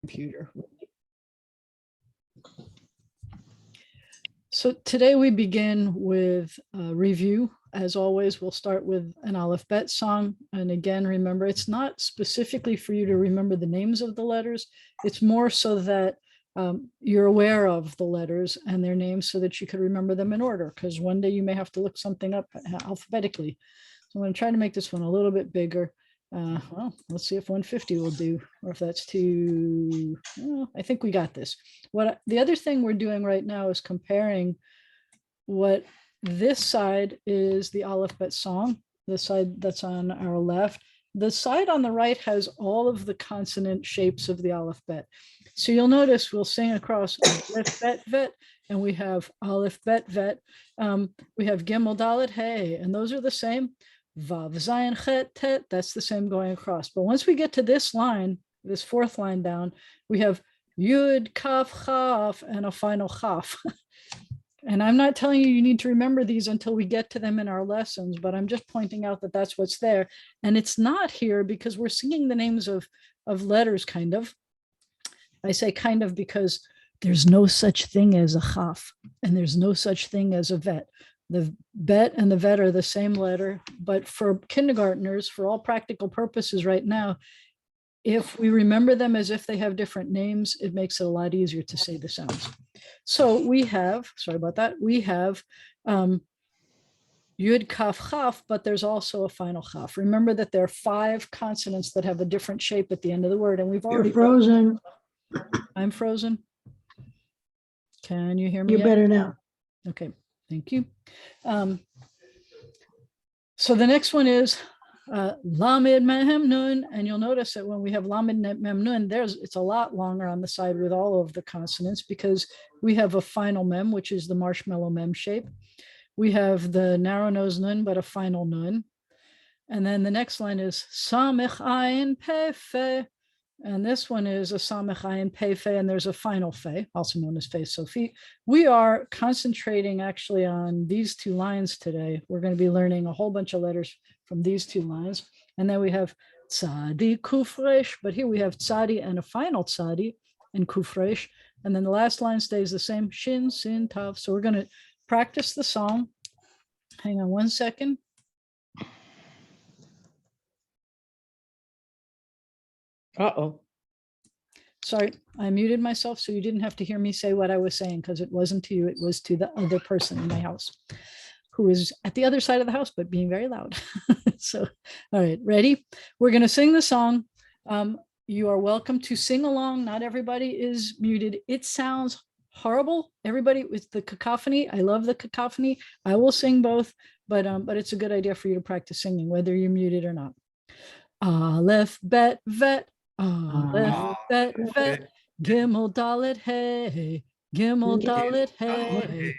computer. So today we begin with a review. As always, we'll start with an Aleph Bet song. And again, remember, it's not specifically for you to remember the names of the letters. It's more so that you're aware of the letters and their names so that you could remember them in order, because one day you may have to look something up alphabetically. So I'm going to try to make this one a little bit bigger. Well, let's see if 150 will do, or if that's too, well, I think we got this. The other thing we're doing right now is comparing what this side is the Aleph Bet song, the side that's on our left. The side on the right has all of the consonant shapes of the Aleph Bet. So you'll notice we'll sing across Aleph Bet Vet, and we have Aleph Bet Vet. We have Gimel Dalet Hey, and those are the same. Vav Zayin Chet Tet, that's the same going across. But once we get to this line, this fourth line down, we have Yud Kaf Chaf and a final Chaf. And I'm not telling you need to remember these until we get to them in our lessons, but I'm just pointing out that that's what's there. And it's not here because we're singing the names of letters, kind of. I say kind of because there's no such thing as a Chaf, and there's no such thing as a Vet. The Bet and the Vet are the same letter, but for kindergartners, for all practical purposes right now, if we remember them as if they have different names, it makes it a lot easier to say the sounds. So we have, sorry about that, we have Yud Kaf Chaf, but there's also a final Chaf. Remember that there are 5 consonants that have a different shape at the end of the word, and we've already— You're frozen. I'm frozen. Can you hear me? You're better now. Okay, thank you. So the next one is Lamed Mem Nun, and you'll notice that when we have Lamed Mem Nun, it's a lot longer on the side with all of the consonants because we have a final Mem, which is the marshmallow Mem shape. We have the narrow nose Nun, but a final Nun. And then the next line is Samech Ayin Pheh Pheh. And this one is a Samech Ayin Pheh Pheh, and there's a final Pheh, also known as Pheh Sophie. We are concentrating actually on these 2 lines today. We're going to be learning a whole bunch of letters from these 2 lines. And then we have Tzadi Kufresh, but here we have Tzadi and a final Tzadi and Kufresh. And then the last line stays the same, Shin, Sin, Tav. So we're going to practice the song. Hang on one second. Uh-oh. Sorry, I muted myself so you didn't have to hear me say what I was saying, because it wasn't to you, it was to the other person in my house who is at the other side of the house, but being very loud. So, all right, ready? We're going to sing the song. You are welcome to sing along. Not everybody is muted. It sounds horrible. Everybody with the cacophony. I love the cacophony. I will sing both, but it's a good idea for you to practice singing, whether you're muted or not. Aleph, Bet, Vet. Aleph, Bet, Vet. Gimel, Dalet, Hey. Gimel, Dalet, Hey.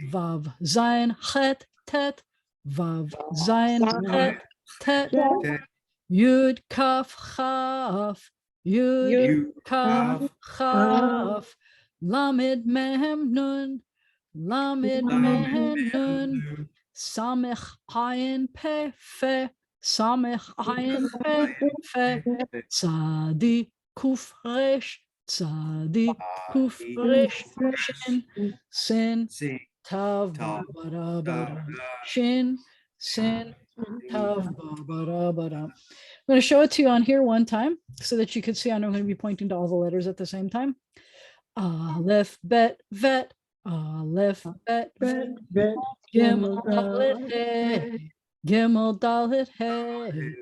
Vav, Zayin, Chet, Tet. Vav, Zayin, Chet, Tet. Yud, Kaf, Chaf. Yud, Kaf, Chaf. Lamed, Mem, Nun. Lamed, Mem, Nun. Samech, Ayin, Pheh Pheh. Samech Ayin Pheh Pheh. Tzadi Kufresh. Tzadi Kufresh. Shin. Sin. Tav Bara Bara. Shin. Sin. Tav Bara Bara. I'm going to show it to you on here one time so that you can see. I'm going to be pointing to all the letters at the same time. Aleph, Bet, Vet. Aleph, Bet, Vet. Gimel, Dalet, Hey. Gimel, Dalet, Hey.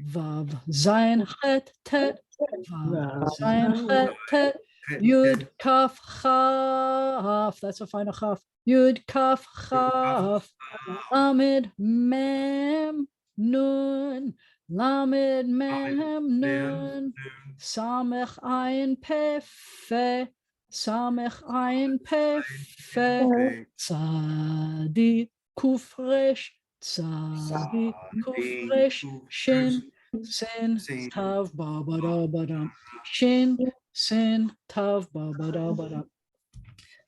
Vav, Zayin, Chet, Tet. Vav, Zayin, Chet, Tet. Yud, Kaf, Chaf. That's a final Chaf. Yud, Kaf, Chaf. Lamed, Mem, Nun. Lamed, Mem, Nun. Samech, Ayin, Pheh Pheh. Samech, Ayin, Pheh Pheh. Tzadi Kufresh. Tzadi Kufresh. Shin. Sin. Tav Ba Ba Da Ba Da. Shin. Sin. Tav Ba Ba Da Ba Da.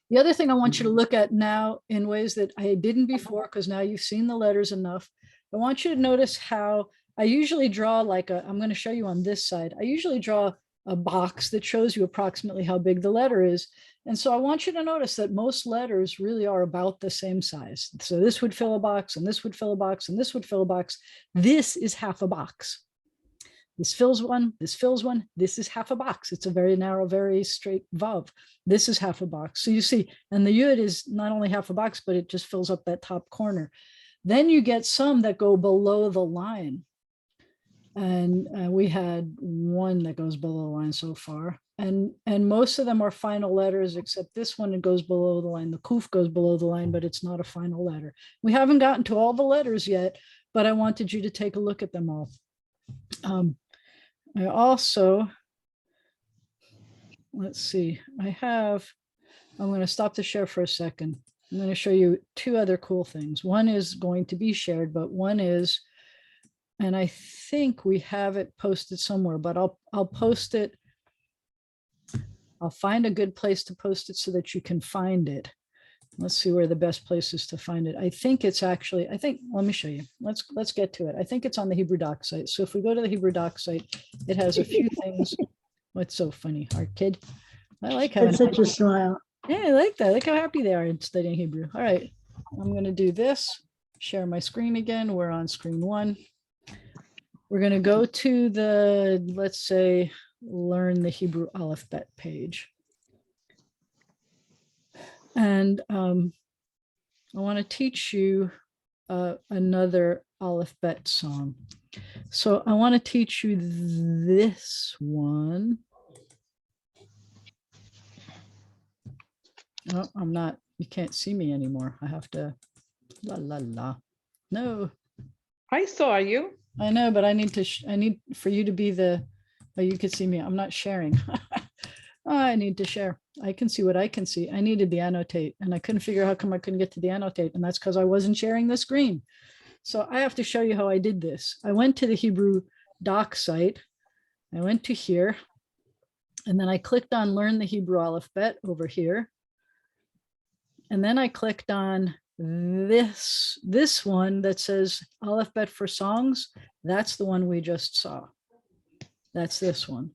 The other thing I want you to look at now in ways that I didn't before, because now you've seen the letters enough. I want you to notice how I usually draw like I'm going to show you on this side. I usually draw a box that shows you approximately how big the letter is. And so I want you to notice that most letters really are about the same size. So this would fill a box, and this would fill a box, and this would fill a box. This is half a box. This fills one, this fills one, this is half a box. It's a very narrow, very straight vav. This is half a box. So you see, and the yud is not only half a box, but it just fills up that top corner. Then you get some that go below the line. And we had one that goes below the line so far. And most of them are final letters, except this one, it goes below the line. The kuf goes below the line, but it's not a final letter. We haven't gotten to all the letters yet, but I wanted you to take a look at them all. I also, let's see, I'm going to stop the share for a second. I'm going to show you two other cool things. One is going to be shared, but one is, and I think we have it posted somewhere, but I'll post it. I'll find a good place to post it so that you can find it. Let's see where the best place is to find it. I think it's actually, let me show you. Let's get to it. I think it's on the Hebrew Doc site. So if we go to the Hebrew Doc site, it has a few things. What's so funny, our kid? I like having That's such a smile. Yeah, I like that. Look how happy they are in studying Hebrew. All right, I'm going to do this, share my screen again. We're on screen 1. We're going to go to the, let's say, learn the Hebrew alphabet page. And I want to teach you another alphabet song. So I want to teach you this one. No, I'm not, you can't see me anymore. I have to, la, la, la. No. I saw you. I know, but I need for you to be the, oh, you could see me. I'm not sharing. I need to share. I can see what I can see. I needed the annotate, and I couldn't figure out how come I couldn't get to the annotate. And that's because I wasn't sharing the screen. So I have to show you how I did this. I went to the Hebrew Doc site. I went to here, and then I clicked on Learn the Hebrew Alphabet over here. And then I clicked on this one that says Alphabet for Songs. That's the one we just saw. That's this one.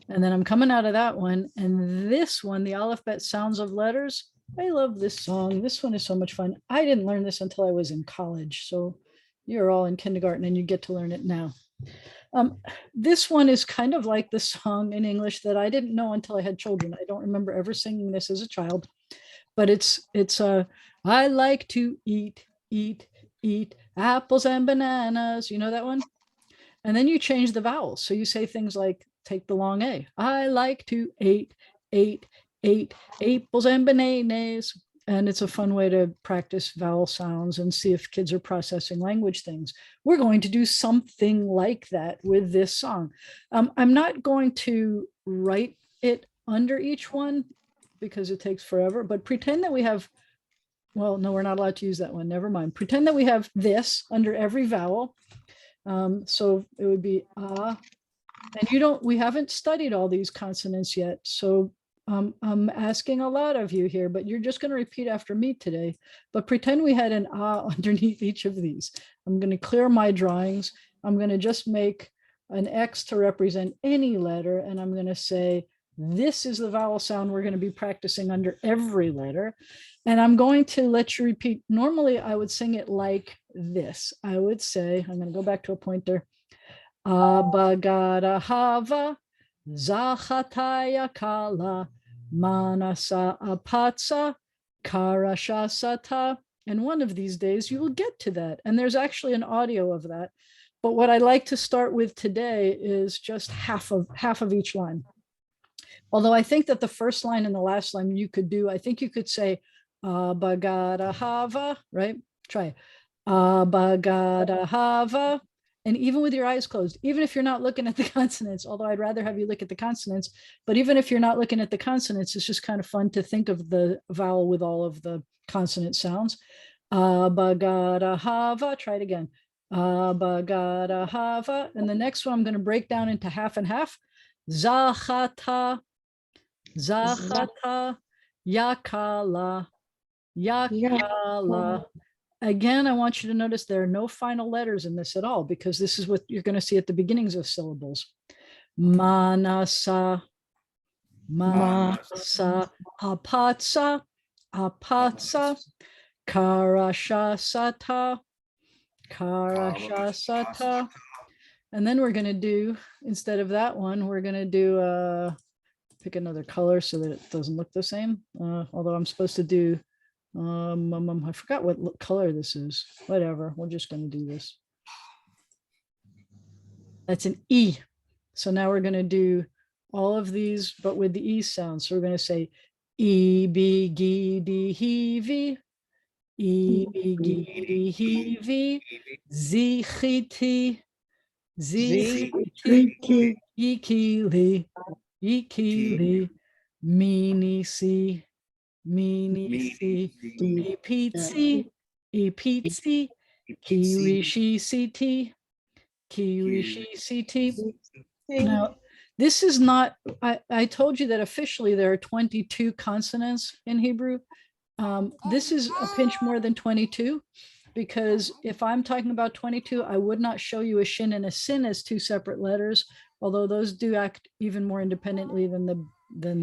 And then I'm coming out of that one. And this one, the Alphabet Sounds of Letters. I love this song. This one is so much fun. I didn't learn this until I was in college. So you're all in kindergarten and you get to learn it now. This one is kind of like the song in English that I didn't know until I had children. I don't remember ever singing this as a child, but it's I like to eat apples and bananas. You know that one? And then you change the vowels. So you say things like, take the long A. I like to eat apples and bananas. And it's a fun way to practice vowel sounds and see if kids are processing language things. We're going to do something like that with this song. I'm not going to write it under each one because it takes forever, but pretend that we have, well, no, we're not allowed to use that one. Never mind. Pretend that we have this under every vowel. So it would be and we haven't studied all these consonants yet. So I'm asking a lot of you here, but you're just going to repeat after me today. But pretend we had an underneath each of these. I'm going to clear my drawings. I'm going to just make an X to represent any letter. And I'm going to say, this is the vowel sound we're going to be practicing under every letter. And I'm going to let you repeat. Normally, I would sing it like this. I would say, I'm going to go back to a pointer. Abagada hava, zachataya kala, manasa apatsa, karashasata. And one of these days you will get to that. And there's actually an audio of that. But what I'd like to start with today is just half of each line. Although I think that the first line and the last line you could do, I think you could say abagada hava, right? Try abagada hava. And even with your eyes closed, even if you're not looking at the consonants, although I'd rather have you look at the consonants, but even if you're not looking at the consonants, it's just kind of fun to think of the vowel with all of the consonant sounds. Abagada hava, try it again. Abagada hava. And the next one I'm going to break down into half and half. Zachata, yakala, yakala. Again, I want you to notice there are no final letters in this at all, because this is what you're going to see at the beginnings of syllables. manasa, Ma, manasa, apatsa, apatsa, karashasata, karashasata. And then we're going to do, instead of that one, we're going to do, pick another color so that it doesn't look the same. Although I'm supposed to do, I forgot what color this is. Whatever, we're just going to do this. That's an E. So now we're going to do all of these, but with the E sound. So we're going to say E, B, G, D, He, V, E, B, G, D, He, V, Z, Chi, T, Z, Z, Chi, T, Ikili, Ikili, Mini, C, Mini, C, Epitzi, Epitzi, Kirishi, CT, Kirishi, CT. Now, this is not, I told you that officially there are 22 consonants in Hebrew. This is a pinch more than 22, because if I'm talking about 22, I would not show you a shin and a sin as two separate letters, although those do act even more independently than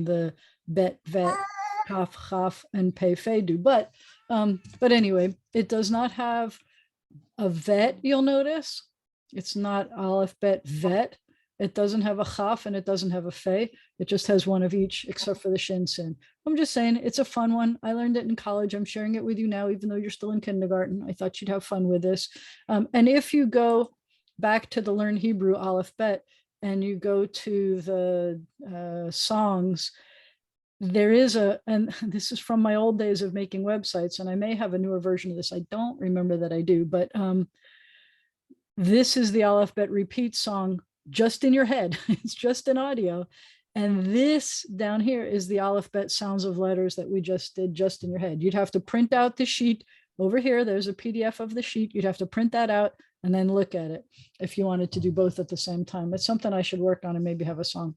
the bet, vet, kaf, chaf, and pei, fe do. But anyway, it does not have a vet, you'll notice. It's not aleph, bet, vet. It doesn't have a chaf and it doesn't have a fe. It just has one of each except for the shin sin. I'm just saying it's a fun one. I learned it in college. I'm sharing it with you now, even though you're still in kindergarten. I thought you'd have fun with this. And if you go back to the Learn Hebrew aleph, bet, and you go to the songs, there is and this is from my old days of making websites, and I may have a newer version of this. I don't remember that I do, but this is the aleph, bet, repeat song just in your head. It's just an audio. And this down here is the aleph, bet, sounds of letters that we just did just in your head. You'd have to print out the sheet over here. There's a PDF of the sheet. You'd have to print that out and then look at it if you wanted to do both at the same time. It's something I should work on and maybe have a song.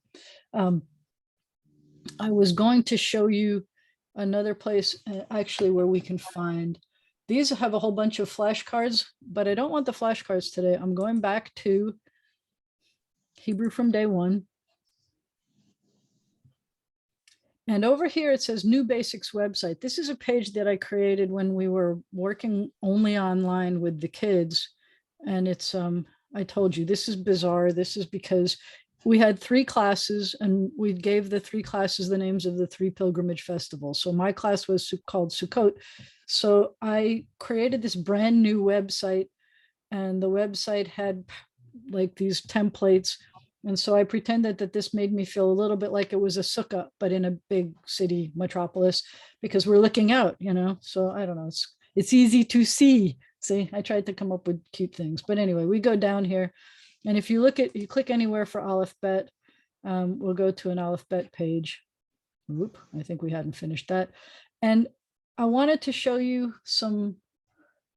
I was going to show you another place actually where we can find, these have a whole bunch of flashcards, but I don't want the flashcards today. I'm going back to Hebrew from day one. And over here, it says New Basics website. This is a page that I created when we were working only online with the kids. And it's, I told you, this is bizarre. This is because we had 3 classes and we gave the 3 classes the names of the 3 pilgrimage festivals. So my class was called Sukkot. So I created this brand new website, and the website had like these templates. And so I pretended that this made me feel a little bit like it was a sukkah, but in a big city metropolis, because we're looking out, you know. So I don't know, it's easy to see. See, I tried to come up with cute things. But anyway, we go down here. And if you you click anywhere for aleph, bet, we'll go to an aleph, bet page. Whoop, I think we hadn't finished that. And I wanted to show you some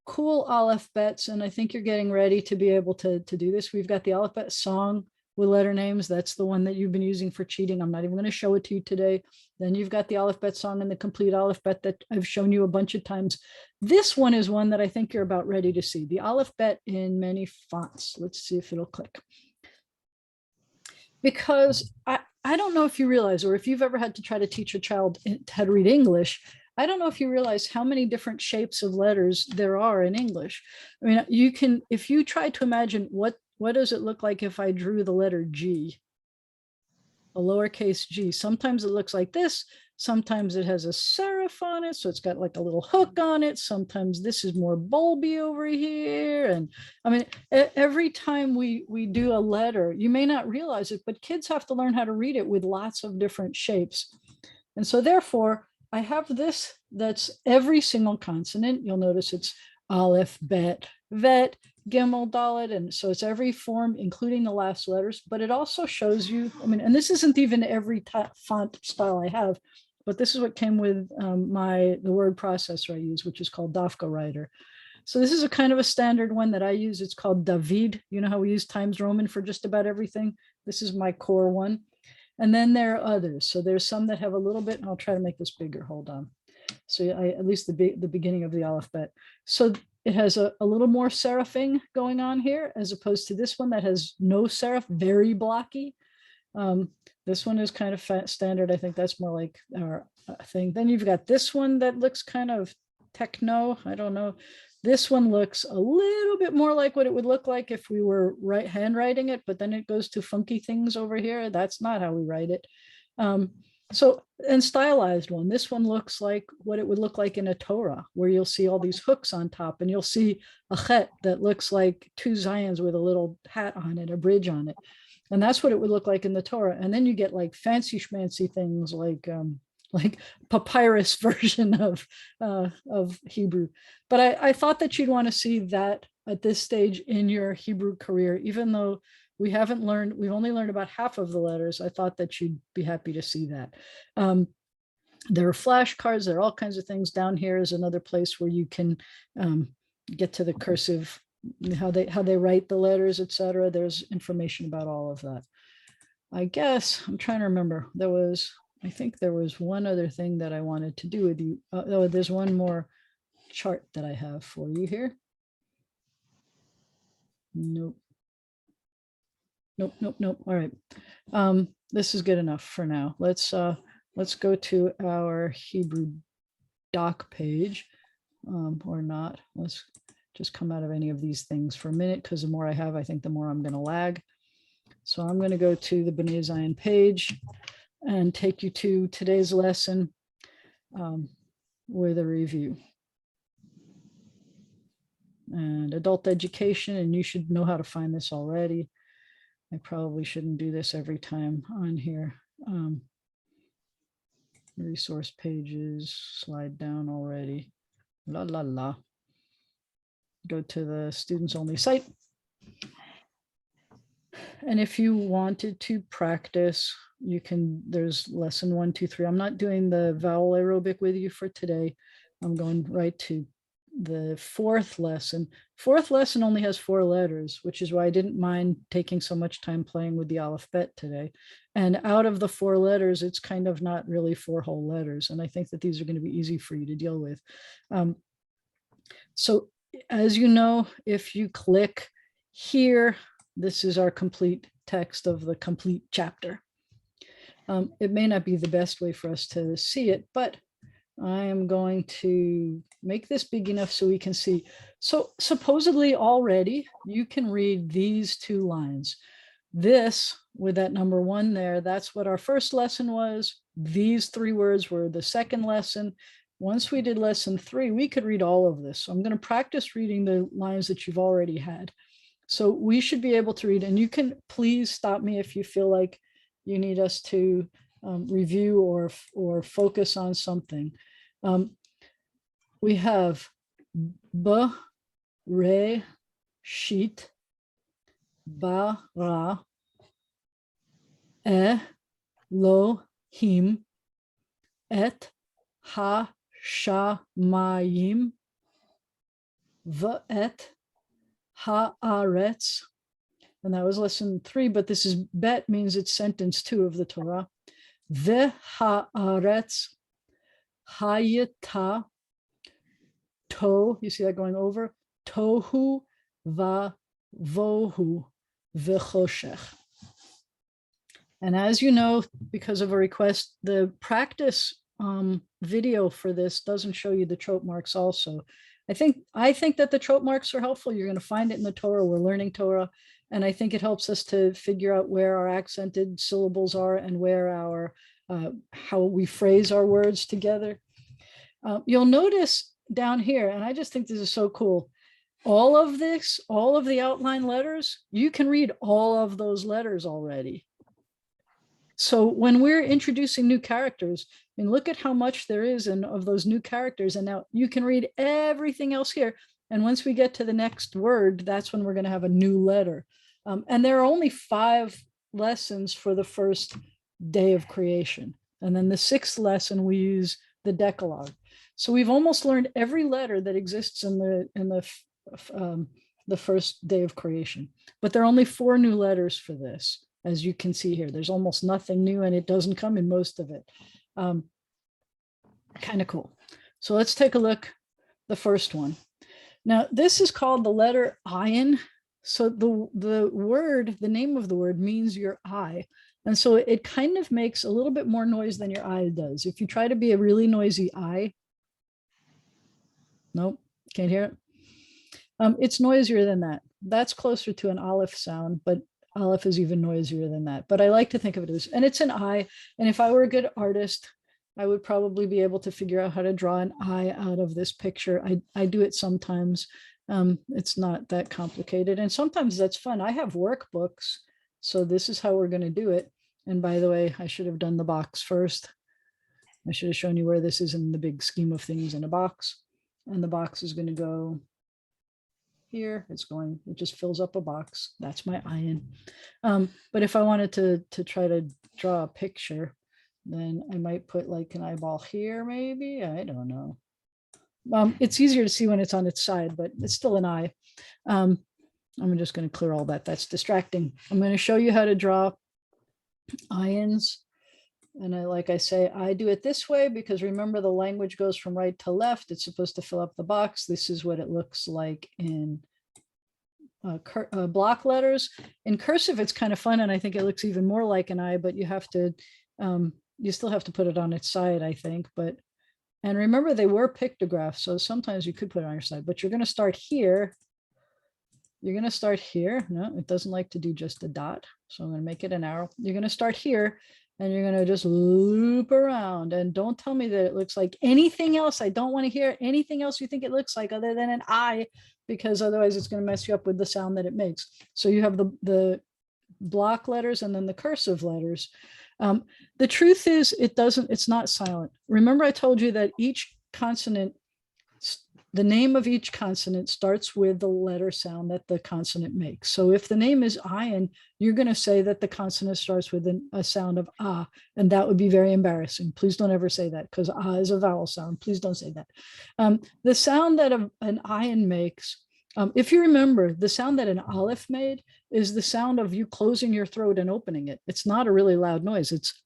cool aleph, bets, and I think you're getting ready to be able to do this. We've got the aleph, bet song with letter names. That's the one that you've been using for cheating. I'm not even going to show it to you today. Then you've got the aleph, bet song and the complete aleph, bet that I've shown you a bunch of times. This one is one that I think you're about ready to see. The aleph, bet in many fonts. Let's see if it'll click. Because I don't know if you realize, or if you've ever had to try to teach a child how to read English, I don't know if you realize how many different shapes of letters there are in English. I mean, you can, if you try to imagine what does it look like if I drew the letter G, a lowercase g, sometimes it looks like this, sometimes it has a serif on it, so it's got like a little hook on it, sometimes this is more bulby over here. And I mean, every time we do a letter, you may not realize it, but kids have to learn how to read it with lots of different shapes. And so therefore, I have this that's every single consonant. You'll notice it's aleph, bet, vet, gimel, dalet, and so it's every form, including the last letters. But it also shows you, I mean, and this isn't even every font style I have, but this is what came with the word processor I use, which is called Dafka Writer. So this is a kind of a standard one that I use. It's called David. You know how we use Times Roman for just about everything? This is my core one. And then there are others. So there's some that have a little bit, and I'll try to make this bigger. Hold on. So at least the beginning of the alphabet. So it has a little more serifing going on here, as opposed to this one that has no serif, very blocky. This one is kind of standard. I think that's more like our thing. Then you've got this one that looks kind of techno. I don't know. This one looks a little bit more like what it would look like if we were handwriting it, but then it goes to funky things over here. That's not how we write it. And stylized one. This one looks like what it would look like in a Torah, where you'll see all these hooks on top, and you'll see a chet that looks like two Zions with a little hat on it, a bridge on it. And that's what it would look like in the Torah. And then you get like fancy schmancy things like papyrus version of Hebrew. But I thought that you'd want to see that at this stage in your Hebrew career, even though we've only learned about half of the letters. I thought that you'd be happy to see that. There are flashcards, there are all kinds of things. Down here is another place where you can get to the cursive, how they write the letters, etc. There's information about all of that. I guess I'm trying to remember. I think there was one other thing that I wanted to do with you. Oh, there's one more chart that I have for you here. Nope. All right. This is good enough for now. Let's go to our Hebrew doc page, or not. Let's just come out of any of these things for a minute, because the more I have, I think the more I'm going to lag. So I'm going to go to the B'nai Zion page and take you to today's lesson with a review. And adult education, and you should know how to find this already. I probably shouldn't do this every time on here. Resource pages, slide down already. La la la. Go to the students only site. And if you wanted to practice, you can, there's lesson 1, 2, 3. I'm not doing the vowel aerobic with you for today. I'm going right to the fourth lesson. Fourth lesson only has 4 letters, which is why I didn't mind taking so much time playing with the alphabet today. And out of the 4 letters, it's kind of not really 4 whole letters. And I think that these are going to be easy for you to deal with. So as you know, if you click here, this is our complete text of the complete chapter. It may not be the best way for us to see it, but I am going to make this big enough so we can see. So supposedly already you can read these 2 lines. This with that number 1 there, that's what our first lesson was. These 3 words were the second lesson. Once we did lesson 3, we could read all of this. So I'm going to practice reading the lines that you've already had. So we should be able to read, and you can please stop me if you feel like you need us to review or focus on something. We have ba, re, shit, ba, ra, lo, him, et, ha, sha, mayim, v'et, haaretz, and that was lesson 3, but this is bet means it's sentence 2 of the Torah. Ve haaretz hayata to, you see that going over, tohu va vohu v'choshech. And as you know, because of a request, the practice video for this doesn't show you the trope marks also. I think that the trope marks are helpful. You're going to find it in the Torah. We're learning Torah. And I think it helps us to figure out where our accented syllables are and where our, how we phrase our words together. You'll notice down here, and I just think this is so cool. All of this, all of the outline letters, you can read all of those letters already. So when we're introducing new characters, I mean, look at how much there is of those new characters. And now you can read everything else here. And once we get to the next word, that's when we're going to have a new letter. And there are only 5 lessons for the first day of creation. And then the 6th lesson, we use the Decalogue. So we've almost learned every letter that exists in the first day of creation. But there are only 4 new letters for this. As you can see here, there's almost nothing new, and it doesn't come in most of it. Kind of cool. So let's take a look, the first one. Now, this is called the letter Ayin. So the word, the name of the word means your eye. And so it kind of makes a little bit more noise than your eye does. If you try to be a really noisy eye, nope, can't hear it. It's noisier than that. That's closer to an Aleph sound, but Aleph is even noisier than that. But I like to think of it as, and it's an eye. And if I were a good artist, I would probably be able to figure out how to draw an eye out of this picture. I do it sometimes. It's not that complicated. And sometimes that's fun. I have workbooks. So this is how we're going to do it. And by the way, I should have done the box first. I should have shown you where this is in the big scheme of things in a box. And the box is going to go here. It just fills up a box. That's my Ayin. But if I wanted to try to draw a picture, then I might put like an eyeball here, maybe. I don't know. It's easier to see when it's on its side, but it's still an eye. I'm just going to clear all that. That's distracting. I'm going to show you how to draw Ayins. And like I say, I do it this way because remember the language goes from right to left. It's supposed to fill up the box. This is what it looks like in block letters. In cursive, it's kind of fun. And I think it looks even more like an eye, but you have to, you still have to put it on its side, I think. And remember they were pictographs. So sometimes you could put it on your side, but you're going to start here. You're going to start here. No, it doesn't like to do just a dot. So I'm going to make it an arrow. You're going to start here. And you're going to just loop around, and don't tell me that it looks like anything else. I don't want to hear anything else you think it looks like other than an eye, because otherwise it's going to mess you up with the sound that it makes. So you have the block letters and then the cursive letters. The truth is it's not silent. Remember I told you that each consonant, the name of each consonant starts with the letter sound that the consonant makes. So if the name is Ayin, you're going to say that the consonant starts with a sound of ah, and that would be very embarrassing. Please don't ever say that, because ah is a vowel sound. Please don't say that. The sound that an Ayin makes, if you remember, the sound that an Aleph made is the sound of you closing your throat and opening it. It's not a really loud noise. It's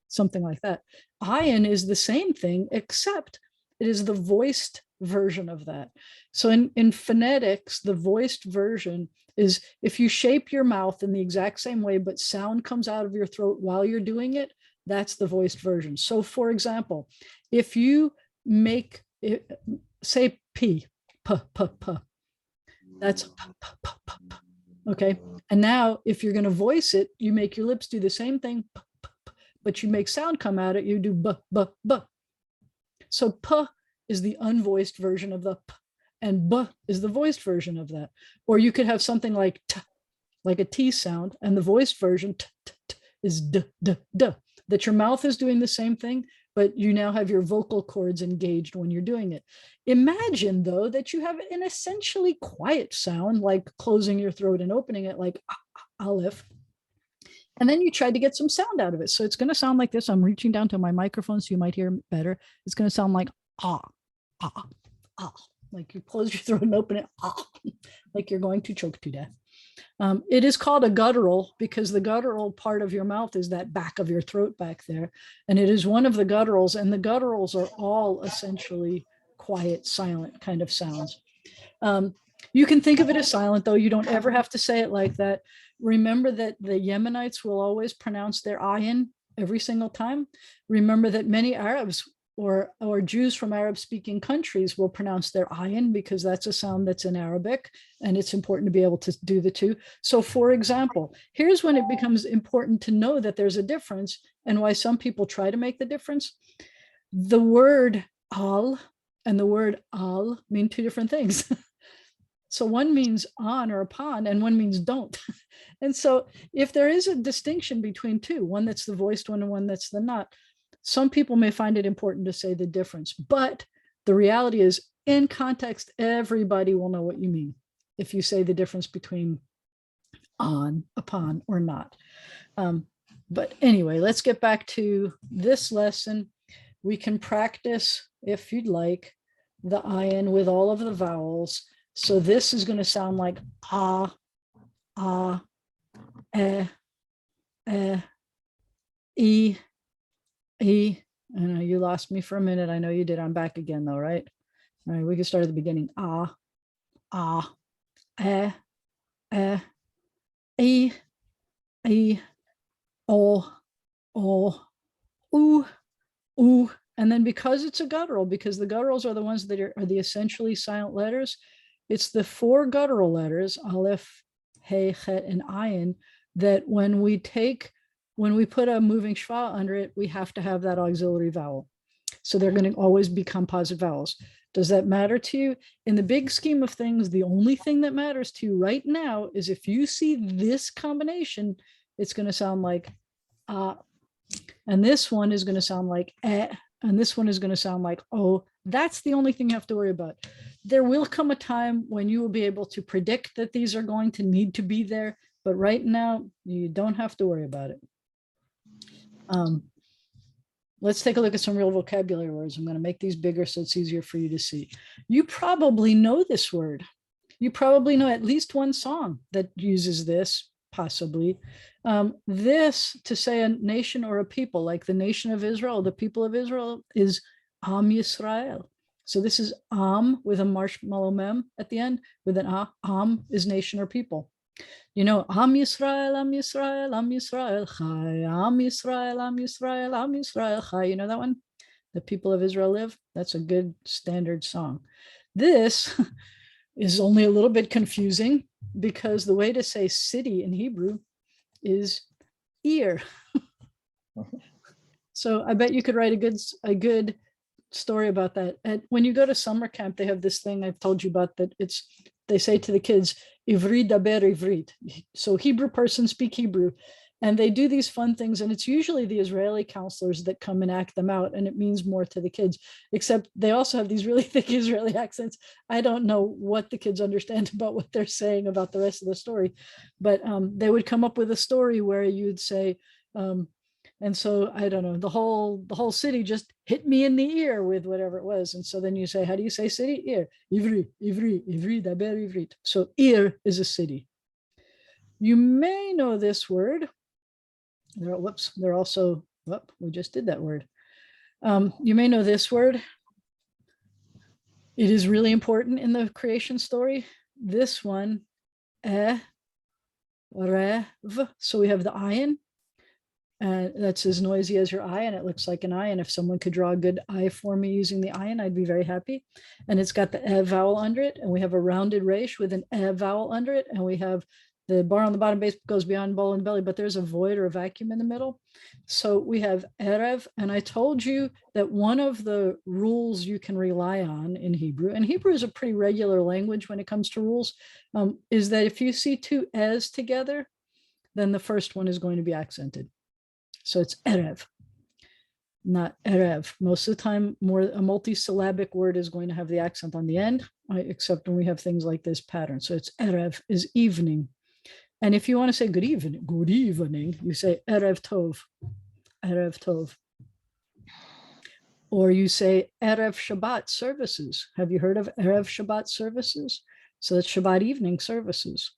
something like that. Ayin is the same thing, except it is the voiced version of that. So in phonetics, the voiced version is if you shape your mouth in the exact same way, but sound comes out of your throat while you're doing it, that's the voiced version. So for example, if you make it, say p, p, p, p, that's p, p, p, p, p. Okay. And now if you're going to voice it, you make your lips do the same thing, p, p, p, but you make sound come out it, you do b, b, b. So p is the unvoiced version of the p, and b is the voiced version of that. Or you could have something like t, like a T sound, and the voiced version t, t, t, is d, d, d, that your mouth is doing the same thing, but you now have your vocal cords engaged when you're doing it. Imagine though that you have an essentially quiet sound, like closing your throat and opening it, like Aleph. And then you tried to get some sound out of it. So it's going to sound like this. I'm reaching down to my microphone so you might hear better. It's going to sound like ah, ah, ah, like you close your throat and open it, ah, like you're going to choke to death. It is called a guttural because the guttural part of your mouth is that back of your throat back there. And it is one of the gutturals, and the gutturals are all essentially quiet, silent kind of sounds. You can think of it as silent, though. You don't ever have to say it like that. Remember that the Yemenites will always pronounce their ayin every single time. Remember that many Arabs or Jews from Arab-speaking countries will pronounce their ayin because that's a sound that's in Arabic, and it's important to be able to do the two. So for example, here's when it becomes important to know that there's a difference and why some people try to make the difference. The word al and the word al mean two different things. So one means on or upon, and one means don't. And so if there is a distinction between two, one that's the voiced one and one that's the not, some people may find it important to say the difference. But the reality is, in context, everybody will know what you mean if you say the difference between on, upon, or not. But anyway, let's get back to this lesson. We can practice, if you'd like, the ayin with all of the vowels. So this is going to sound like ah, ah, eh, e, e. I know you lost me for a minute. I know you did. I'm back again though, right? All right, we can start at the beginning. Ah, ah, e, e, O, O, U, U. And then because it's a guttural, because the gutturals are the ones that are the essentially silent letters, it's the 4 guttural letters, Aleph, He, Chet, and Ayin, that when we put a moving schwa under it, we have to have that auxiliary vowel. So they're going to always be composite vowels. Does that matter to you? In the big scheme of things, the only thing that matters to you right now is if you see this combination, it's going to sound like and this one is going to sound like and this one is going to sound like oh. That's the only thing you have to worry about. There will come a time when you will be able to predict that these are going to need to be there, but right now you don't have to worry about it. Let's take a look at some real vocabulary words. I'm going to make these bigger so it's easier for you to see. You probably know this word. You probably know at least one song that uses this, possibly. This, to say a nation or a people, like the nation of Israel, the people of Israel, is Am Yisrael. So this is Am with a marshmallow mem at the end, with an Am is nation or people. You know, Am Yisrael, Am Yisrael, Am Yisrael, Chai, Am Yisrael, Am Yisrael, Am Yisrael, Chai. You know that one? The people of Israel live. That's a good standard song. This is only a little bit confusing because the way to say city in Hebrew is ear. So I bet you could write a good story about that. And when you go to summer camp, they have this thing I've told you about that they say to the kids, Ivri daber Ivrit. So Hebrew person speak Hebrew. And they do these fun things. And it's usually the Israeli counselors that come and act them out. And it means more to the kids, except they also have these really thick Israeli accents. I don't know what the kids understand about what they're saying about the rest of the story. But they would come up with a story where you'd say, and so I don't know, the whole city just hit me in the ear with whatever it was. And so then you say, how do you say city? Ear. Ivri, Ivri, Ivri, daber Ivrit. So ear is a city. You may know this word. They're also, we just did that word. You may know this word. It is really important in the creation story. This one, rev. So we have the ayin. That's as noisy as your eye, and it looks like an eye. And if someone could draw a good eye for me using the ayin, I'd be very happy. And it's got the vowel under it, and we have a rounded resh with an vowel under it, and we have the bar on the bottom base goes beyond bowl and belly, but there's a void or a vacuum in the middle. So we have erev, and I told you that one of the rules you can rely on in Hebrew, and Hebrew is a pretty regular language when it comes to rules, is that if you see 2 es together, then the first one is going to be accented. So it's erev, not erev. Most of the time, a multisyllabic word is going to have the accent on the end, except when we have things like this pattern. So it's erev is evening. And if you want to say good evening, you say erev tov, erev tov. Or you say erev Shabbat services. Have you heard of erev Shabbat services? So that's Shabbat evening services.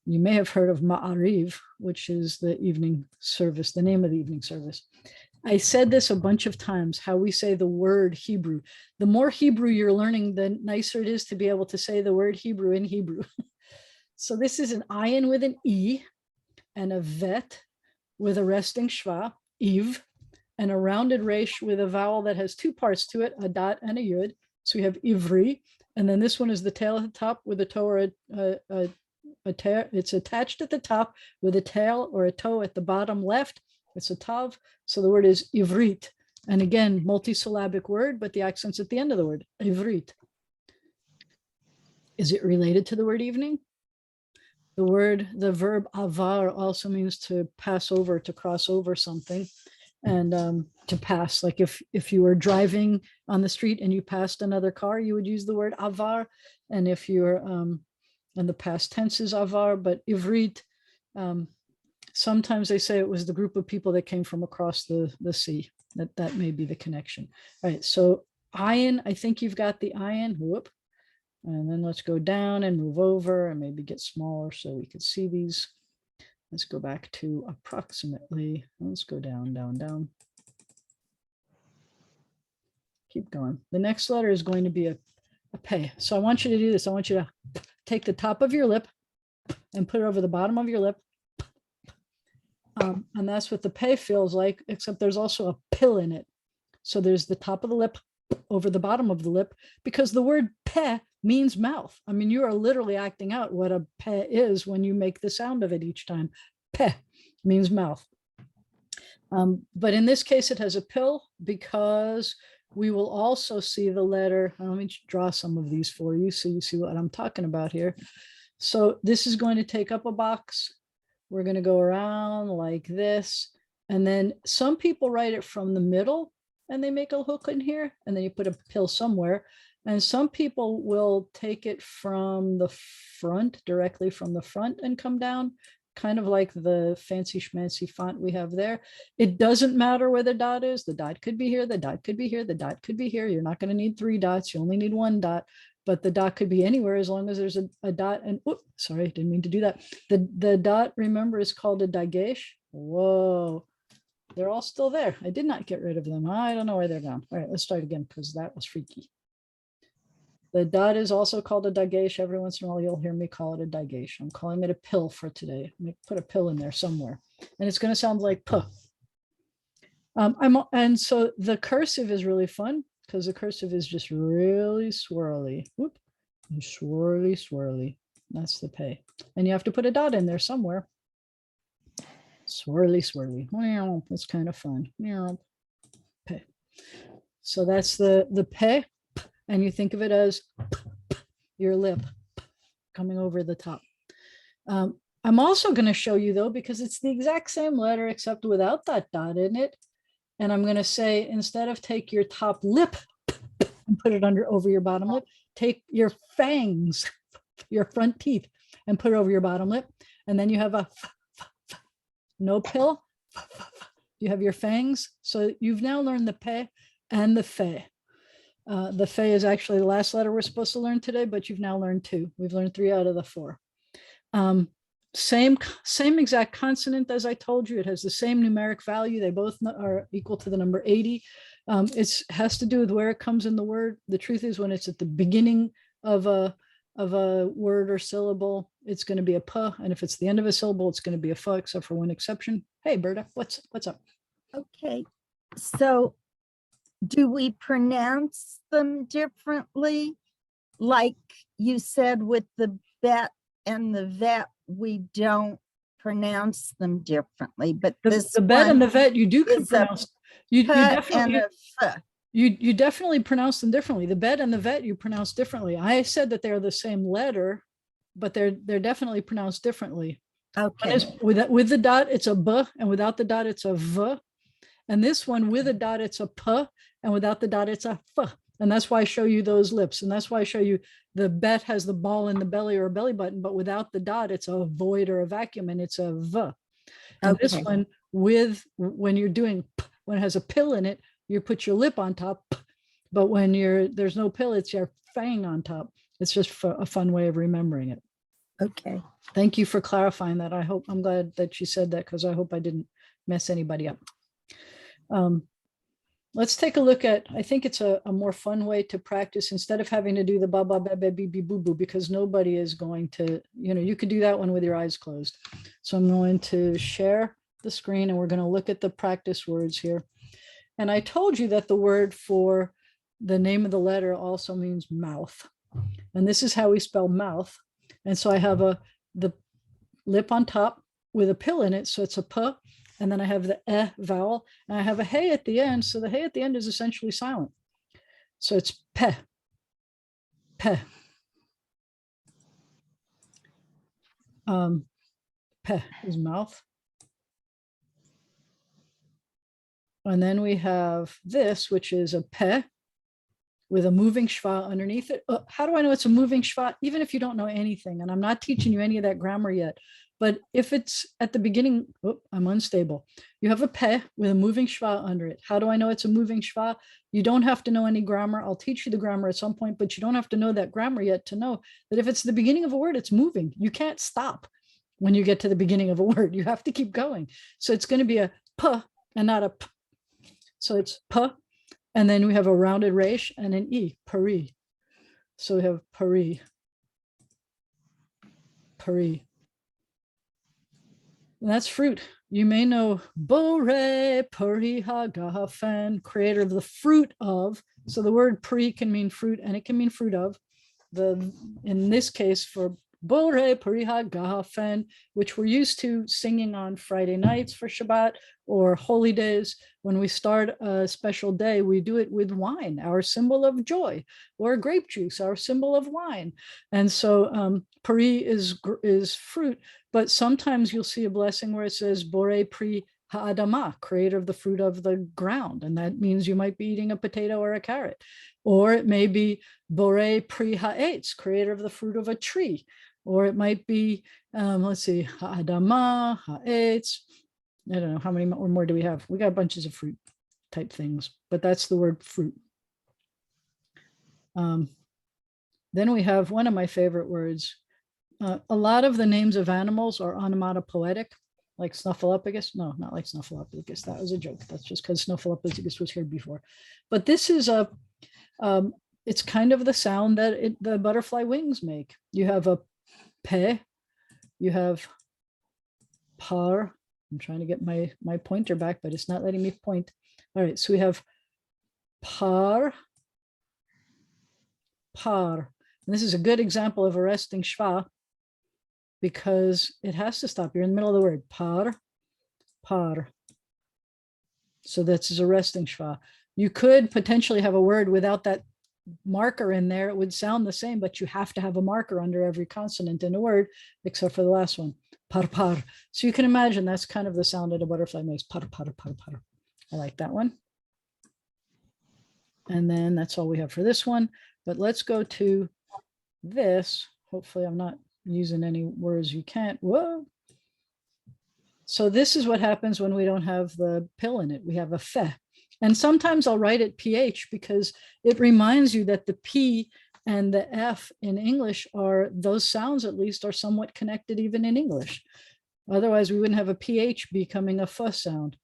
You may have heard of Ma'ariv, which is the evening service, the name of the evening service. I said this a bunch of times, how we say the word Hebrew. The more Hebrew you're learning, the nicer it is to be able to say the word Hebrew in Hebrew. So this is an ayin with an E and a vet with a resting shva, Eve, and a rounded resh with a vowel that has 2 parts to it, a dot and a yud. So we have Ivri, and then this one is the tail at the top with a toe or it's attached at the top with a tail or a toe at the bottom left. It's a tav. So the word is ivrit. And again, multisyllabic word, but the accent's at the end of the word, ivrit. Is it related to the word evening? The verb avar also means to pass over, to cross over something, and to pass. Like if you were driving on the street and you passed another car, you would use the word avar. And if you're and the past tense is avar, but ivrit, sometimes they say it was the group of people that came from across the sea. That may be the connection. All right, so ayin, I think you've got the ayin, whoop. And then let's go down and move over and maybe get smaller so we can see these. Let's go back to approximately, let's go down, down, down. Keep going. The next letter is going to be a Pheh. So I want you to do this. I want you to take the top of your lip and put it over the bottom of your lip And that's what the Pheh feels like, except there's also a pill in it. So there's the top of the lip over the bottom of the lip, because the word Pheh means mouth. I mean, you are literally acting out what a Pheh is when you make the sound of it each time. Pheh means mouth. But in this case, it has a pill because we will also see the letter. Let me draw some of these for you so you see what I'm talking about here. So this is going to take up a box. We're going to go around like this. And then some people write it from the middle and they make a hook in here, and then you put a pill somewhere. And some people will take it from the front, directly from the front, and come down, kind of like the fancy schmancy font we have there. It doesn't matter where the dot is. The dot could be here, the dot could be here, the dot could be here. You're not going to need 3 dots. You only need 1 dot, but the dot could be anywhere as long as there's a dot. And oops, sorry, didn't mean to do that. The dot, remember, is called a dagesh. Whoa, they're all still there. I did not get rid of them. I don't know where they're gone. All right, let's start again because that was freaky. The dot is also called a dagesh. Every once in a while, you'll hear me call it a dagesh. I'm calling it a pill for today. I'm going to put a pill in there somewhere, and it's going to sound like puh. And so the cursive is really fun because the cursive is just really swirly. Whoop, swirly, swirly. That's the Pheh, and you have to put a dot in there somewhere. Swirly, swirly. Wow, that's kind of fun. Pheh. So that's the Pheh. And you think of it as your lip coming over the top. I'm also going to show you, though, because it's the exact same letter except without that dot in it. And I'm going to say, instead of take your top lip and put it over your bottom lip, take your fangs, your front teeth, and put it over your bottom lip. And then you have a no pill. You have your fangs. So you've now learned the Pheh and the Pheh. The Pheh is actually the last letter we're supposed to learn today, but you've now learned 2. We've learned 3 out of the 4. Same exact consonant as I told you. It has the same numeric value. They both are equal to the number 80. It has to do with where it comes in the word. The truth is, when it's at the beginning of a word or syllable, it's going to be a puh, and if it's the end of a syllable, it's going to be a fuh, except for one exception. Hey, Berta, what's up? Okay, so do we pronounce them differently? Like you said, with the bet and the vet, we don't pronounce them differently. But The bet and the vet, you do pronounce. You definitely. You definitely pronounce them differently. The bet and the vet you pronounce differently. I said that they're the same letter, but they're definitely pronounced differently. Okay. With the dot, it's a b, and without the dot, it's a v. And this one with a dot, it's a p, and without the dot, it's a f. And that's why I show you those lips. And that's why I show you the bet has the ball in the belly or a belly button, but without the dot, it's a void or a vacuum, and it's a v. And this one when you're doing, when it has a pill in it, you put your lip on top, but when there's no pill, it's your fang on top. It's just a fun way of remembering it. Okay. Thank you for clarifying that. I'm glad that you said that, because I hope I didn't mess anybody up. Let's take a look at, I think it's a more fun way to practice instead of having to do the ba ba ba ba bee bee boo boo, because nobody is going to, you could do that one with your eyes closed. So I'm going to share the screen and we're going to look at the practice words here. And I told you that the word for the name of the letter also means mouth. And this is how we spell mouth. And so I have the lip on top with a pill in it. So it's a p. And then I have the eh vowel. And I have a hey at the end. So the hey at the end is essentially silent. So it's Pheh. Pheh. Pheh is mouth. And then we have this, which is a Pheh with a moving schwa underneath it. How do I know it's a moving schwa? Even if you don't know anything, and I'm not teaching you any of that grammar yet, but if it's at the beginning, I'm unstable. You have a Pheh with a moving schwa under it. How do I know it's a moving schwa? You don't have to know any grammar. I'll teach you the grammar at some point, but you don't have to know that grammar yet to know that if it's the beginning of a word, it's moving. You can't stop when you get to the beginning of a word. You have to keep going. So it's going to be a P and not a P. So it's P, and then we have a rounded resh and an E, Paris. So we have Paris, Paris. And that's fruit. You may know Bore Puri Hagafen, creator of the fruit of. So the word pri can mean fruit and it can mean fruit of. In this case, for Bore Puriha Gahafen, which we're used to singing on Friday nights for Shabbat or holy days. When we start a special day, we do it with wine, our symbol of joy, or grape juice, our symbol of wine. And so Puri is fruit, but sometimes you'll see a blessing where it says Bore Pri Ha'adama, creator of the fruit of the ground. And that means you might be eating a potato or a carrot. Or it may be Bore Pri Ha'etz, creator of the fruit of a tree. Or it might be, let's see, Ha'adama, Ha'etz. I don't know how many or more do we have? We got bunches of fruit type things, but that's the word fruit. Then we have one of my favorite words. A lot of the names of animals are onomatopoetic, like Snuffleupagus. No, not like Snuffleupagus. That was a joke. That's just because Snuffleupagus was here before. But this is it's kind of the sound that the butterfly wings make. You have a Pheh, you have par. I'm trying to get my pointer back, but it's not letting me point. All right, so we have par, par. And this is a good example of arresting schwa because it has to stop. You're in the middle of the word, par, par. So that's arresting schwa. You could potentially have a word without that marker in there. It would sound the same, but you have to have a marker under every consonant in a word, except for the last one, par par. So you can imagine that's kind of the sound that a butterfly makes, par par par par. I like that one. And then that's all we have for this one. But let's go to this. Hopefully I'm not using any words you can't. Whoa. So this is what happens when we don't have the pill in it. We have a Pheh. And sometimes I'll write it PH because it reminds you that the P and the F in English are, those sounds at least are somewhat connected even in English. Otherwise we wouldn't have a PH becoming a Pheh sound.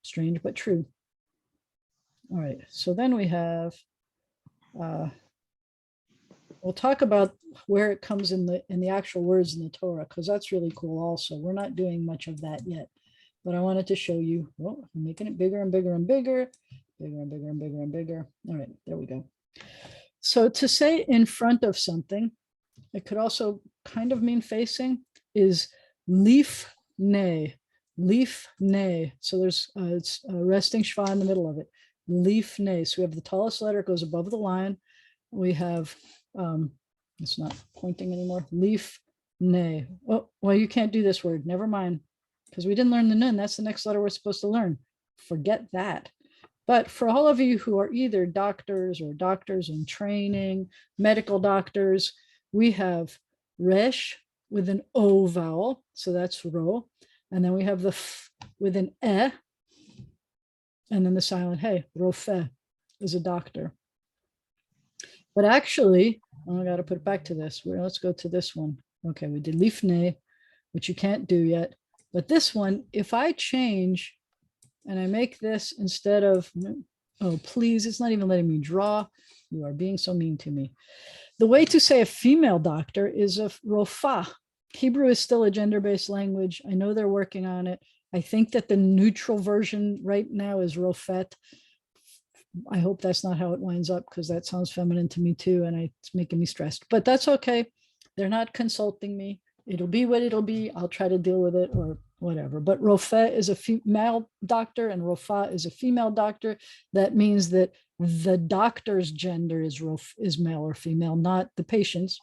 Strange, but true. All right, so then we have, we'll talk about where it comes in the actual words in the Torah, because that's really cool also. We're not doing much of that yet. But I wanted to show you, well, I'm making it bigger and bigger and bigger, bigger and bigger and bigger and bigger. All right, there we go. So to say in front of something, it could also kind of mean facing, is leaf nay, leaf nay. So there's it's a resting schwa in the middle of it, leaf nay. So we have the tallest letter goes above the line. We have, it's not pointing anymore, leaf nay. Oh, well, you can't do this word, never mind. Because we didn't learn the nun, that's the next letter we're supposed to learn. Forget that. But for all of you who are either doctors or doctors in training, medical doctors, we have resh with an O vowel, so that's ro. And then we have the f with an e, and then the silent hey, rofeh is a doctor. But actually, I got to put it back to this. Let's go to this one. Okay, we did lifnei, which you can't do yet. But this one, if I change and I make this instead of, oh, please, it's not even letting me draw. You are being so mean to me. The way to say a female doctor is a rofa. Hebrew is still a gender-based language. I know they're working on it. I think that the neutral version right now is rofet. I hope that's not how it winds up because that sounds feminine to me too. And it's making me stressed, but that's okay. They're not consulting me. It'll be what it'll be. I'll try to deal with it or whatever. But Rofeh is a female doctor and Rofa is a female doctor. That means that the doctor's gender is male or female, not the patient's.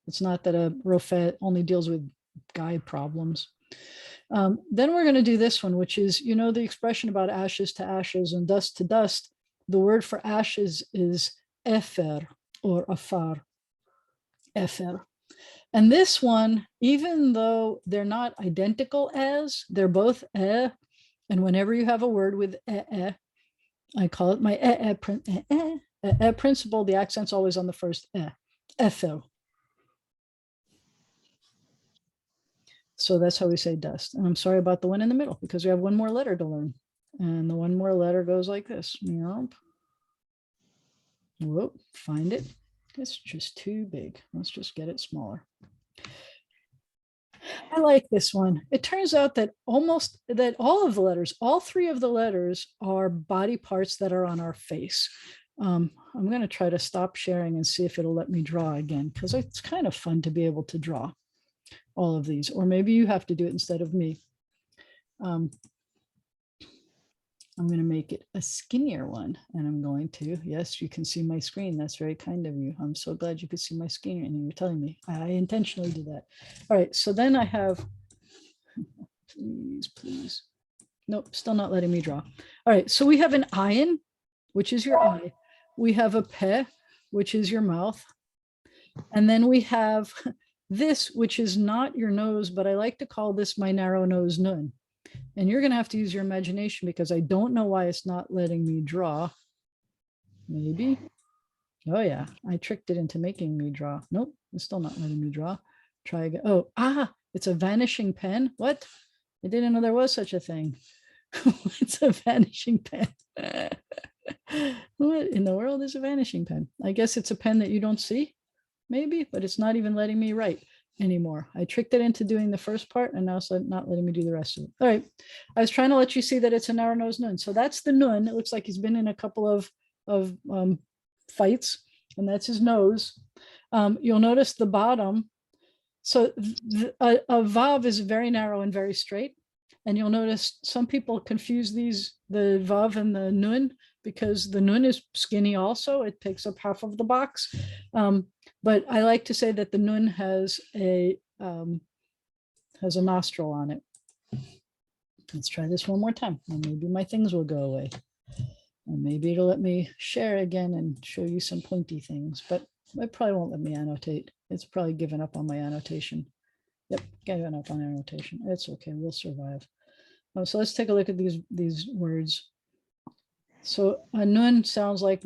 It's not that a Rofeh only deals with guy problems. Then we're going to do this one, which is, you know, the expression about ashes to ashes and dust to dust. The word for ashes is efer or afar, efer. And this one, even though they're not identical as, they're both and whenever you have a word with I call it my principle, the accent's always on the first efel. So that's how we say dust. And I'm sorry about the one in the middle because we have one more letter to learn. And the one more letter goes like this. Whoop, find it. It's just too big. Let's just get it smaller. I like this one. It turns out that all of the letters, all three of the letters are body parts that are on our face. I'm going to try to stop sharing and see if it'll let me draw again, because it's kind of fun to be able to draw all of these, or maybe you have to do it instead of me. I'm going to make it a skinnier one, and I'm going to, yes, you can see my screen. That's very kind of you. I'm so glad you could see my screen and you were telling me. I intentionally did that. All right, so then I have, please. Nope, still not letting me draw. All right, so we have an Ayin, which is your eye. We have a Pheh, which is your mouth. And then we have this, which is not your nose, but I like to call this my narrow nose nun. And you're going to have to use your imagination, because I don't know why it's not letting me draw. Maybe. Oh, yeah. I tricked it into making me draw. Nope. It's still not letting me draw. Try again. Oh, it's a vanishing pen. What? I didn't know there was such a thing. It's a vanishing pen. What in the world is a vanishing pen? I guess it's a pen that you don't see, maybe, but it's not even letting me write anymore. I tricked it into doing the first part, and now it's not letting me do the rest of it. All right. I was trying to let you see that it's a narrow nose nun. So that's the nun. It looks like he's been in a couple of fights, and that's his nose. You'll notice the bottom. So a vav is very narrow and very straight. And you'll notice some people confuse the vav and the nun, because the nun is skinny also. It takes up half of the box. But I like to say that the nun has a nostril on it. Let's try this one more time, and maybe my things will go away. And maybe it'll let me share again and show you some pointy things, but it probably won't let me annotate. It's probably given up on my annotation. Yep, given up on annotation. It's okay, we'll survive. So let's take a look at these words. So a nun sounds like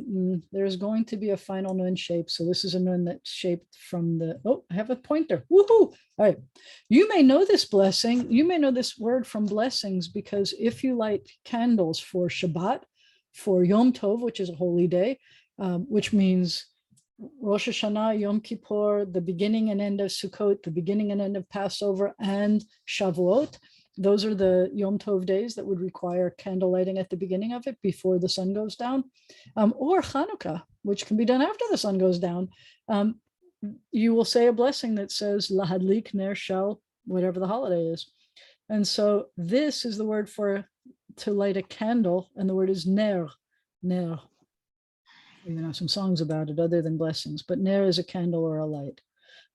there's going to be a final nun shape. So this is a nun that's shaped from the, oh, I have a pointer. Woohoo! All right. You may know this blessing. You may know this word from blessings, because if you light candles for Shabbat, for Yom Tov, which is a holy day, which means Rosh Hashanah, Yom Kippur, the beginning and end of Sukkot, the beginning and end of Passover, and Shavuot. Those are the Yom Tov days that would require candle lighting at the beginning of it before the sun goes down, or Hanukkah, which can be done after the sun goes down. You will say a blessing that says Lahadlik Ner Shel, whatever the holiday is. And so this is the word for to light a candle, and the word is Ner. Ner. We even have some songs about it other than blessings, but Ner is a candle or a light.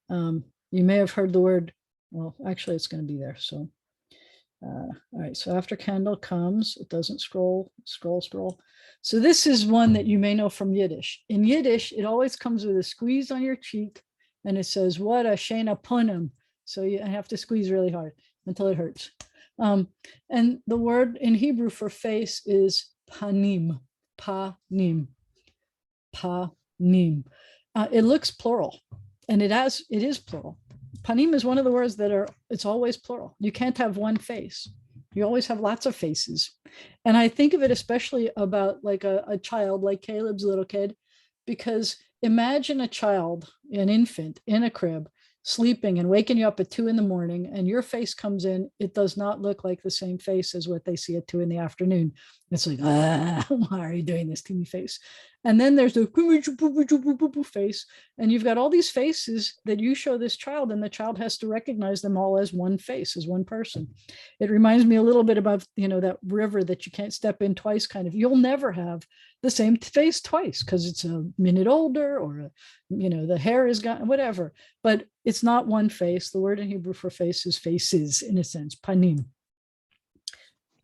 You may have heard the word, well, actually it's going to be there. So all right, so after candle comes, it doesn't scroll. So this is one that you may know from Yiddish. In Yiddish, it always comes with a squeeze on your cheek, and it says, what a shena punim. So you have to squeeze really hard until it hurts. And the word in Hebrew for face is panim, panim, panim. It looks plural, and it is plural. Panim is one of the words that it's always plural. You can't have one face. You always have lots of faces. And I think of it especially about like a child, like Caleb's little kid, because imagine a child, an infant in a crib, sleeping and waking you up at 2 a.m, and your face comes in. It does not look like the same face as what they see at 2 p.m. It's like, why are you doing this to me face? And then there's the face, and you've got all these faces that you show this child, and the child has to recognize them all as one face, as one person. It reminds me a little bit about, that river that you can't step in twice kind of. You'll never have the same face twice because it's a minute older, or, the hair is gone, whatever. But it's not one face. The word in Hebrew for face is faces, in a sense, panim.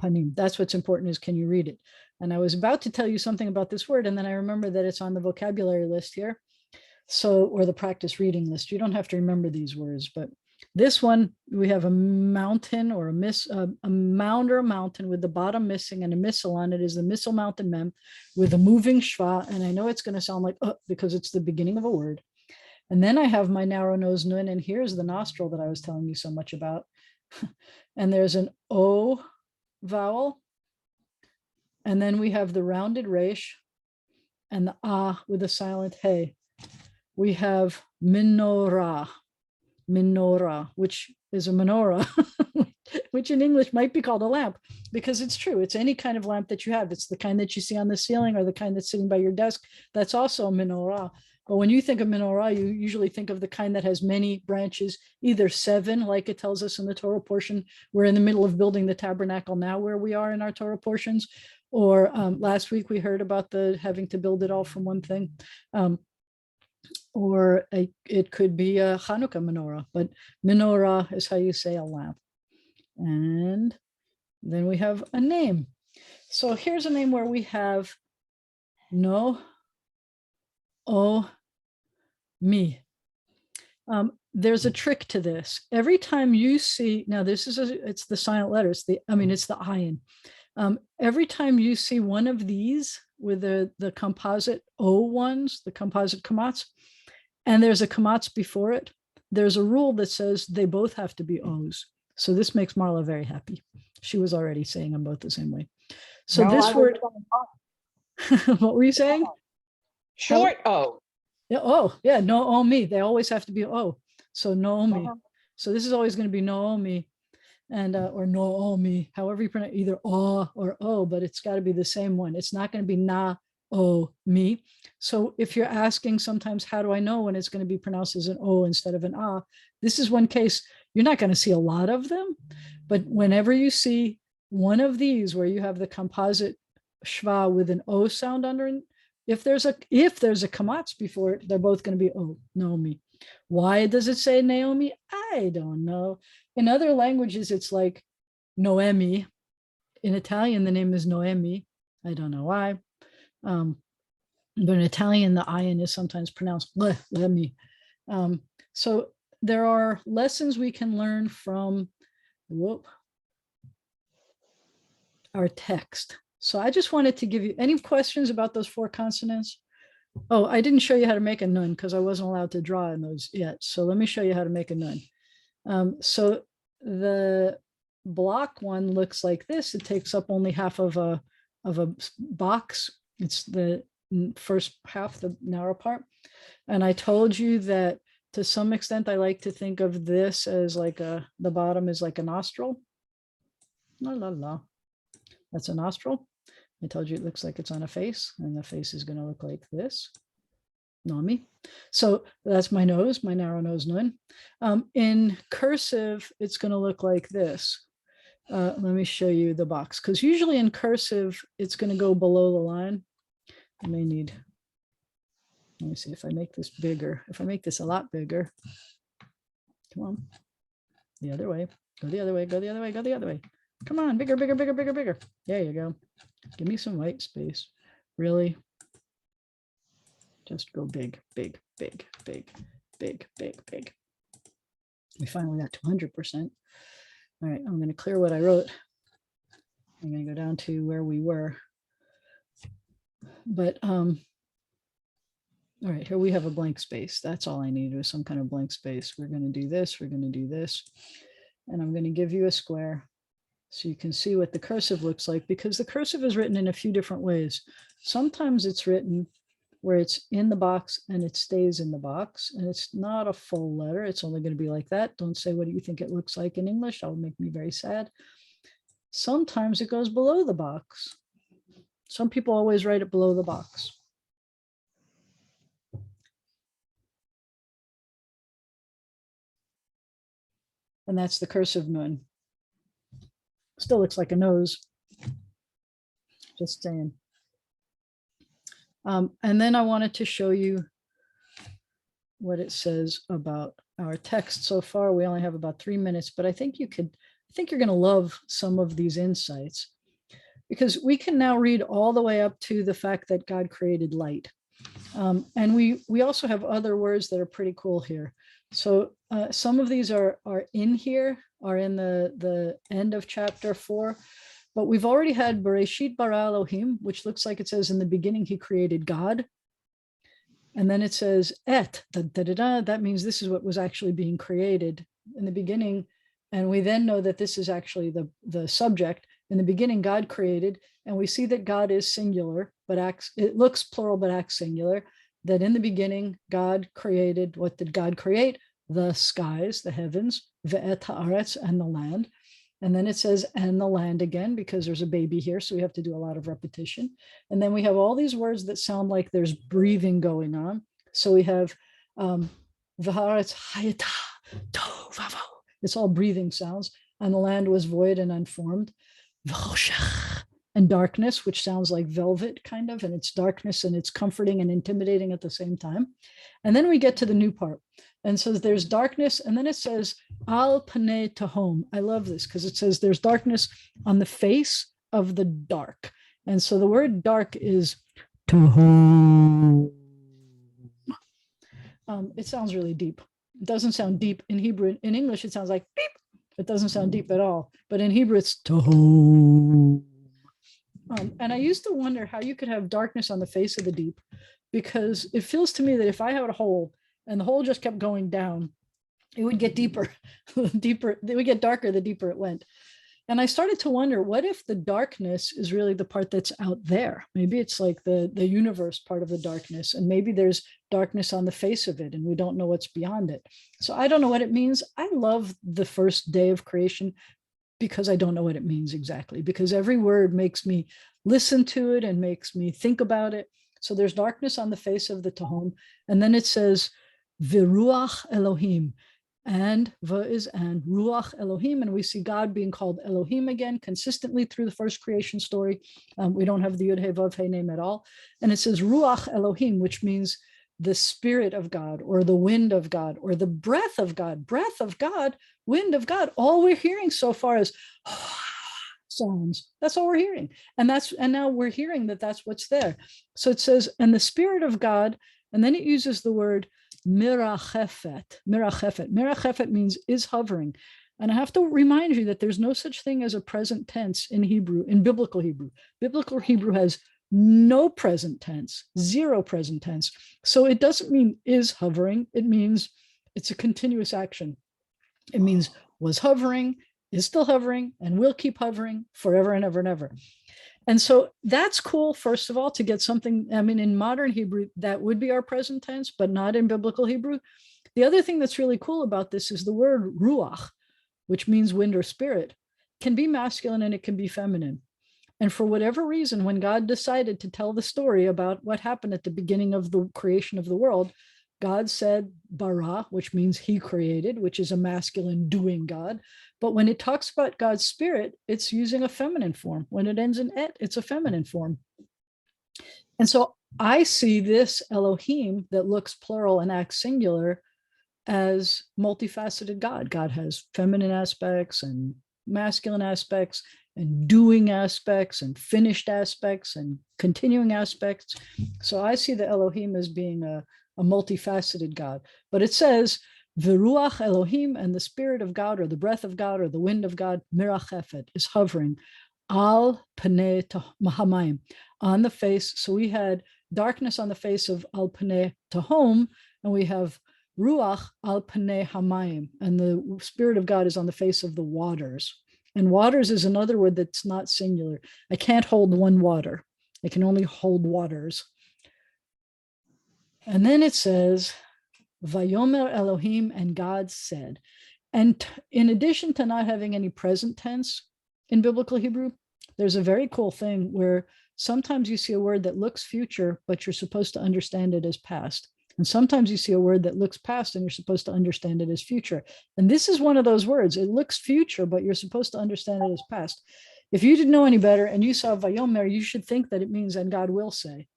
Panim. That's what's important, is can you read it? And I was about to tell you something about this word, and then I remember that it's on the vocabulary list here. So, or the practice reading list. You don't have to remember these words, but this one, we have a mountain or a mound or a mountain with the bottom missing and a missile on it, is the missile mountain mem with a moving shva. And I know it's going to sound like, because it's the beginning of a word. And then I have my narrow nose nun, and here's the nostril that I was telling you so much about. And there's an O vowel. And then we have the rounded resh and the ah with a silent hey. We have menorah. menorah, which is a menorah, which in English might be called a lamp, because it's true. It's any kind of lamp that you have. It's the kind that you see on the ceiling or the kind that's sitting by your desk. That's also a menorah. But when you think of menorah, you usually think of the kind that has many branches, either 7, like it tells us in the Torah portion. We're in the middle of building the tabernacle now where we are in our Torah portions. Or last week we heard about the having to build it all from one thing. Or it could be a Hanukkah menorah, but menorah is how you say a lamp. And then we have a name. So here's a name where we have no, o, me. There's a trick to this. Every time you see, now this is, it's the silent letters, it's the Ayin. Every time you see one of these with the composite O ones, the composite kamats, and there's a kamats before it, there's a rule that says they both have to be O's. So this makes Marla very happy. She was already saying them both the same way. So no, this word, what were you saying? Short O. Yeah, oh, yeah, no, oh, me. They always have to be O. So Naomi. So this is always going to be Naomi and or Naomi, however you pronounce either O or O, but it's got to be the same one. It's not going to be Na, O, me. So if you're asking sometimes, how do I know when it's going to be pronounced as an O instead of an A? This is one case. You're not going to see a lot of them, but whenever you see one of these where you have the composite shva with an O sound under it, if there's a kamats before it, they're both going to be Naomi. Why does it say Naomi? I don't know. In other languages, it's like Noemi. In Italian, the name is Noemi. I don't know why. But in Italian, the Ayin is sometimes pronounced Lemi. So there are lessons we can learn from our text. So I just wanted to give you any questions about those 4 consonants. Oh, I didn't show you how to make a nun because I wasn't allowed to draw in those yet. So let me show you how to make a nun. So the block one looks like this. It takes up only half of a box. It's the first half, the narrow part. And I told you that to some extent, I like to think of this as like the bottom is like a nostril. La la la. That's a nostril. I told you it looks like it's on a face, and the face is going to look like this. Nami. So that's my nose, my narrow nose nun. In cursive, it's going to look like this. Let me show you the box, because usually in cursive, it's going to go below the line. I may need, let me see if I make this bigger. If I make this a lot bigger, come on, the other way, go the other way, go the other way, go the other way. Come on, bigger, bigger, bigger, bigger, bigger. There you go. Give me some white space. Really? Just go big, big, big, big, big, big, big. We finally got to 100%. All right, I'm going to clear what I wrote. I'm going to go down to where we were. But, all right, here we have a blank space. That's all I need was some kind of blank space. We're going to do this. We're going to do this. And I'm going to give you a square. So you can see what the cursive looks like, because the cursive is written in a few different ways. Sometimes it's written where it's in the box and it stays in the box, and it's not a full letter. It's only going to be like that. Don't say, what do you think it looks like in English? That would make me very sad. Sometimes it goes below the box. Some people always write it below the box. And that's the cursive nun. Still looks like a nose. Just saying. And then I wanted to show you what it says about our text. So far, we only have about 3 minutes, but I think you're going to love some of these insights, because we can now read all the way up to the fact that God created light. And we also have other words that are pretty cool here. So some of these are in here, are in the end of chapter 4, but we've already had Bereshit bara Elohim, which looks like it says in the beginning he created God. And then it says et, that means this is what was actually being created in the beginning. And we then know that this is actually the subject. In the beginning, God created, and we see that God is singular, but acts, it looks plural, but acts singular, that in the beginning, God created. What did God create? the skies, the heavens, ve'et haaretz, and the land. And then it says, and the land again, because there's a baby here. So we have to do a lot of repetition. And then we have all these words that sound like there's breathing going on. So we have v'haaretz hayata, tohu vavo. It's all breathing sounds. And the land was void and unformed. V'choshech, and darkness, which sounds like velvet kind of, and it's darkness and it's comforting and intimidating at the same time. And then we get to the new part. And so there's darkness, and then it says al panei tahom. I love this because it says there's darkness on the face of the dark. And so the word dark is tahom. It sounds really deep. It doesn't sound deep in Hebrew. In English, it sounds like beep. It doesn't sound deep at all. But in Hebrew, it's tahom. And I used to wonder how you could have darkness on the face of the deep, because it feels to me that if I had a hole and the hole just kept going down, it would get deeper, deeper. It would get darker the deeper it went. And I started to wonder, what if the darkness is really the part that's out there? Maybe it's like the universe part of the darkness, and maybe there's darkness on the face of it and we don't know what's beyond it. So I don't know what it means. I love the first day of creation because I don't know what it means exactly, because every word makes me listen to it and makes me think about it. So there's darkness on the face of the Tahom. And then it says, Viruach Elohim, and Va is and Ruach Elohim. And we see God being called Elohim again, consistently through the first creation story. We don't have the Yud He Vav He name at all. And it says Ruach Elohim, which means the spirit of God, or the wind of God, or the breath of God, wind of God. All we're hearing so far is sounds. That's all we're hearing. And now we're hearing that that's what's there. So it says, and the spirit of God, and then it uses the word mirachefet. Mirachefet means is hovering. And I have to remind you that there's no such thing as a present tense in Hebrew, in biblical Hebrew. Biblical Hebrew has no present tense, zero present tense. So it doesn't mean is hovering. It means it's a continuous action. It means was hovering, is still hovering, and will keep hovering forever and ever and ever. And so that's cool, first of all, to get something. I mean, in modern Hebrew, that would be our present tense, but not in biblical Hebrew. The other thing that's really cool about this is the word ruach, which means wind or spirit, can be masculine and it can be feminine. And for whatever reason, when God decided to tell the story about what happened at the beginning of the creation of the world, God said bara, which means he created, which is a masculine doing God. But when it talks about God's spirit, it's using a feminine form. When it ends in et, it's a feminine form. And so I see this Elohim that looks plural and acts singular as multifaceted God. God has feminine aspects and masculine aspects and doing aspects and finished aspects and continuing aspects. So I see the Elohim as being a multifaceted God. But it says, Viruach Elohim, and the spirit of God, or the breath of God, or the wind of God, mirachefet, is hovering, al panei hamayim, on the face. So we had darkness on the face of al panei tahom, and we have ruach al panei hamayim, and the spirit of God is on the face of the waters. And waters is another word that's not singular. I can't hold one water. I can only hold waters. And then it says, Vayomer Elohim, and God said. And in addition to not having any present tense in biblical Hebrew, there's a very cool thing where sometimes you see a word that looks future, but you're supposed to understand it as past. And sometimes you see a word that looks past and you're supposed to understand it as future. And this is one of those words. It looks future, but you're supposed to understand it as past. If you didn't know any better and you saw Vayomer, you should think that it means and God will say.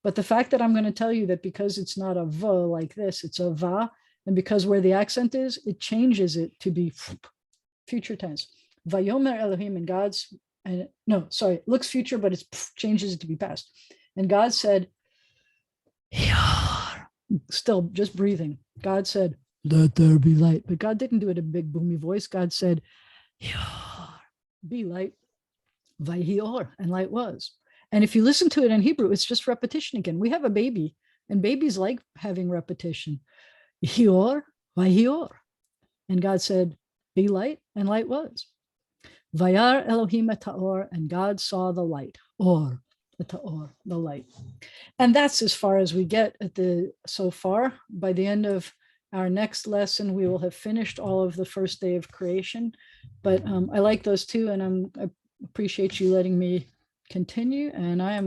But the fact that I'm going to tell you that because it's not a v like this, it's a va, and because where the accent is, it changes it to be future tense. Vayomer Elohim, and God's, and no, sorry, it looks future, but it changes it to be past. And God said, still just breathing. God said, let there be light. But God didn't do it in a big boomy voice. God said, be light. Vayhi, and light was. And if you listen to it in Hebrew, it's just repetition again. We have a baby, and babies like having repetition. Hior, vayhior. And God said, be light, and light was. Vayar Elohim et ha'or, and God saw the light. Or, et ha'or, the light. And that's as far as we get so far. By the end of our next lesson, we will have finished all of the first day of creation. But I like those two, and I appreciate you letting me continue. And I am